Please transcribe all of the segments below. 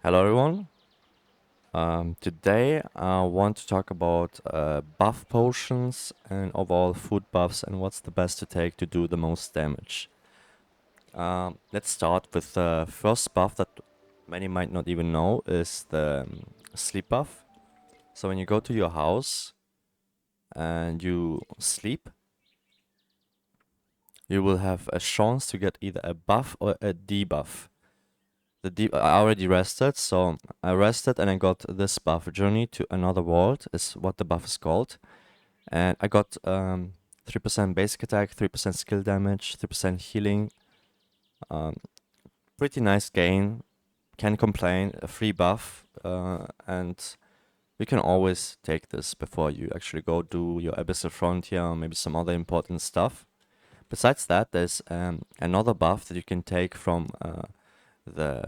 Hello everyone. Today I want to talk about buff potions and overall food buffs and what's the best to take to do the most damage. Let's start with the first buff that many might not even know is the sleep buff. So when you go to your house and you sleep, you will have a chance to get either a buff or a debuff. I already rested, so I rested and I got this buff. Journey to Another World is what the buff is called. And I got 3% basic attack, 3% skill damage, 3% healing. Um, Pretty nice gain. Can't complain. A free buff. And you can always take this before you actually go do your Abyssal Frontier or maybe some other important stuff. Besides that, there's another buff that you can take from the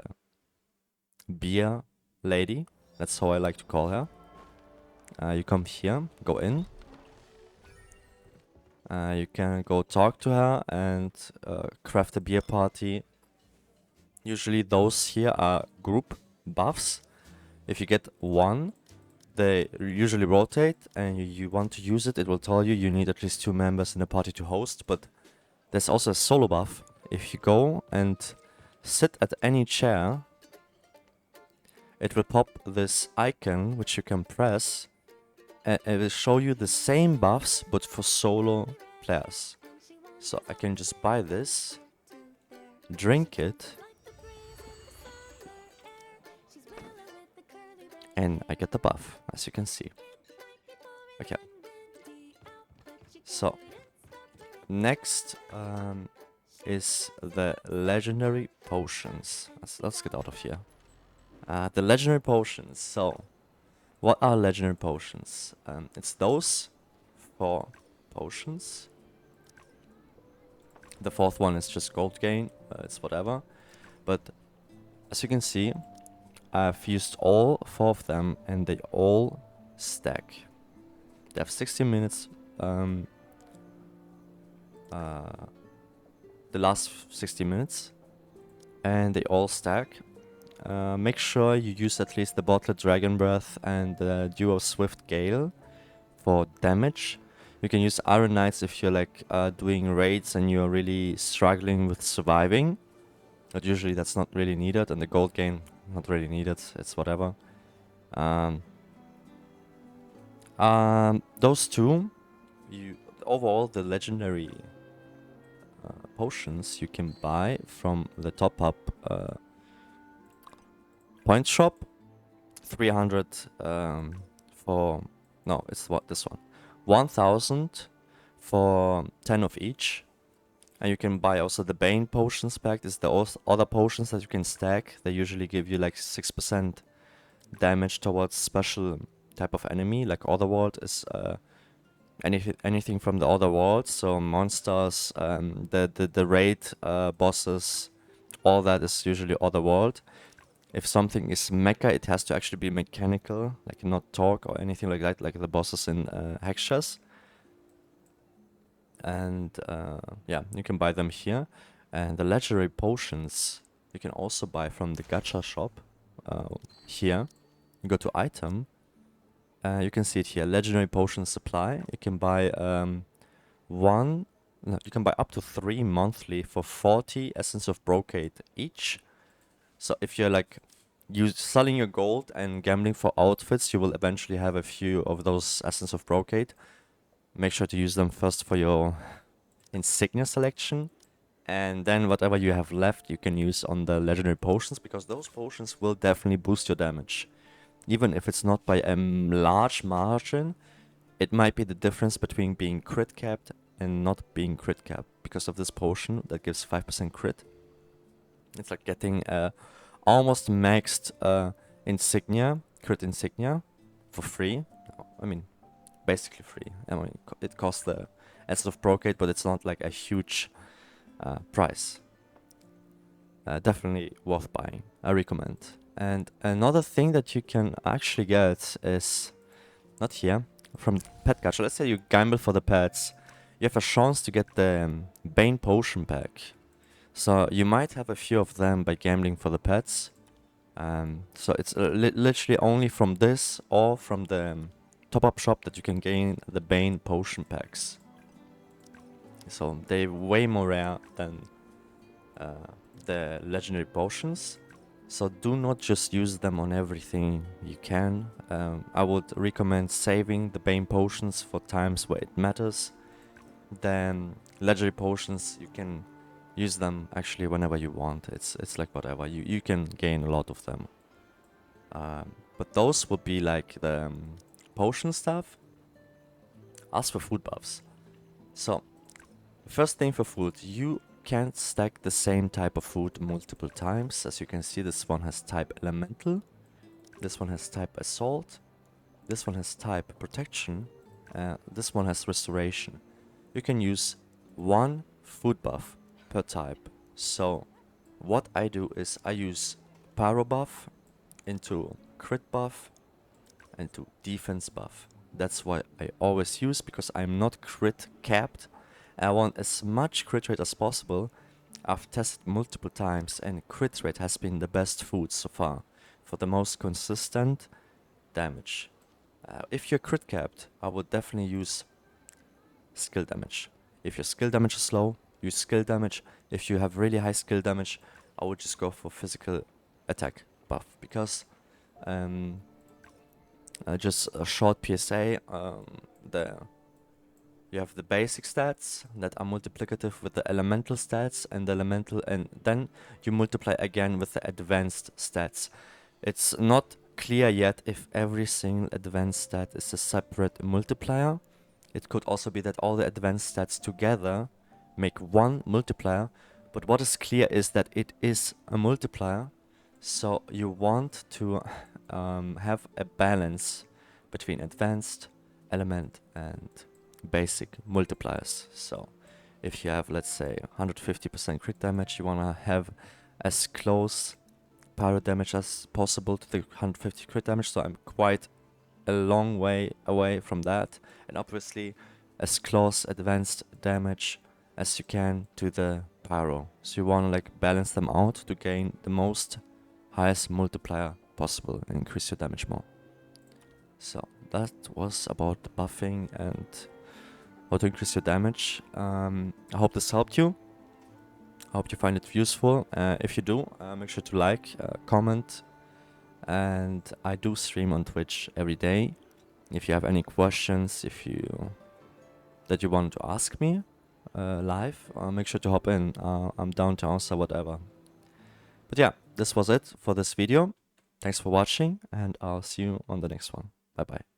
beer lady. That's how I like to call her. You come here, go in. You can go talk to her and craft a beer party. Usually those here are group buffs. If you get one, they usually rotate and you want to use it, it will tell you need at least 2 members in the party to host. But there's also a solo buff. If you go and sit at any chair, it will pop this icon which you can press and it will show you the same buffs but for solo players. So I can just buy this, drink it, and I get the buff, as you can see. Okay. So next is the legendary potions. Let's get out of here. The legendary potions. So what are legendary potions? It's those 4 potions. The 4th one is just gold gain. It's whatever. But as you can see, I've used all 4 of them and they all stack. They have 60 minutes. The last 60 minutes. And they all stack. Make sure you use at least the Bottled Dragon Breath and the Duo Swift Gale for damage. You can use Iron Knights if you're like doing raids and you're really struggling with surviving. But usually that's not really needed, and the gold gain, not really needed, it's whatever. Those two, overall the legendary potions you can buy from the top up point shop. 300 for, no, it's what, this one. 1000 for 10 of each. And you can buy also the Bane potions pack. This is the other potions that you can stack. They usually give you like 6% damage towards special type of enemy. Like Otherworld is anything from the Otherworld. So monsters, the raid bosses, all that is usually Otherworld. If something is mecha, it has to actually be mechanical, like not talk or anything like that, like the bosses in Hextures. And yeah, you can buy them here. And the legendary potions you can also buy from the gacha shop here. You go to item. You can see it here, legendary potion supply. You can buy you can buy up to 3 monthly for 40 Essence of Brocade each. So if you're like selling your gold and gambling for outfits, you will eventually have a few of those Essence of Brocade. Make sure to use them first for your insignia selection, and then whatever you have left you can use on the legendary potions, because those potions will definitely boost your damage. Even if it's not by a large margin, it might be the difference between being crit capped and not being crit capped because of this potion that gives 5% crit. It's like getting almost maxed insignia, crit insignia for free. I mean, basically free. I mean, it costs the Essence of Brocade, but it's not like a huge price. Definitely worth buying. I recommend. And another thing that you can actually get is, not here, from Pet Gacha. Let's say you gamble for the pets. You have a chance to get the Bane Potion pack. So you might have a few of them by gambling for the pets. So it's literally only from this or from the top-up shop that you can gain the Bane potion packs. So they're way more rare than the legendary potions. So do not just use them on everything you can. I would recommend saving the Bane potions for times where it matters. Then legendary potions, you can use them actually whenever you want. It's like whatever. You can gain a lot of them. But those would be like the potion stuff. As for food buffs. So, first thing for food, you can't stack the same type of food multiple times. As you can see, this one has type elemental. This one has type assault. This one has type protection. This one has restoration. You can use one food buff per type. So what I do is I use pyro buff into crit buff into defense buff. That's what I always use because I'm not crit capped. I want as much crit rate as possible. I've tested multiple times and crit rate has been the best food so far for the most consistent damage. If you're crit capped, I would definitely use skill damage. If your skill damage is low, use skill damage. If you have really high skill damage, I would just go for physical attack buff because just a short PSA, you have the basic stats that are multiplicative with the elemental stats and then you multiply again with the advanced stats. It's not clear yet if every single advanced stat is a separate multiplier. It could also be that all the advanced stats together make one multiplier, but what is clear is that it is a multiplier, so you want to have a balance between advanced, element, and basic multipliers. So if you have, let's say, 150% crit damage, you want to have as close pyro damage as possible to the 150 crit damage, so I'm quite a long way away from that, and obviously as close advanced damage as you can to the pyro. So you want to like balance them out to gain the most highest multiplier possible and increase your damage more. So that was about buffing and how to increase your damage. I hope this helped you. I hope you find it useful. If you do, make sure to like, comment, and I do stream on Twitch every day. If you have any questions, that you want to ask me live, make sure to hop in. I'm down to answer whatever. But yeah, this was it for this video. Thanks for watching, and I'll see you on the next one. Bye bye.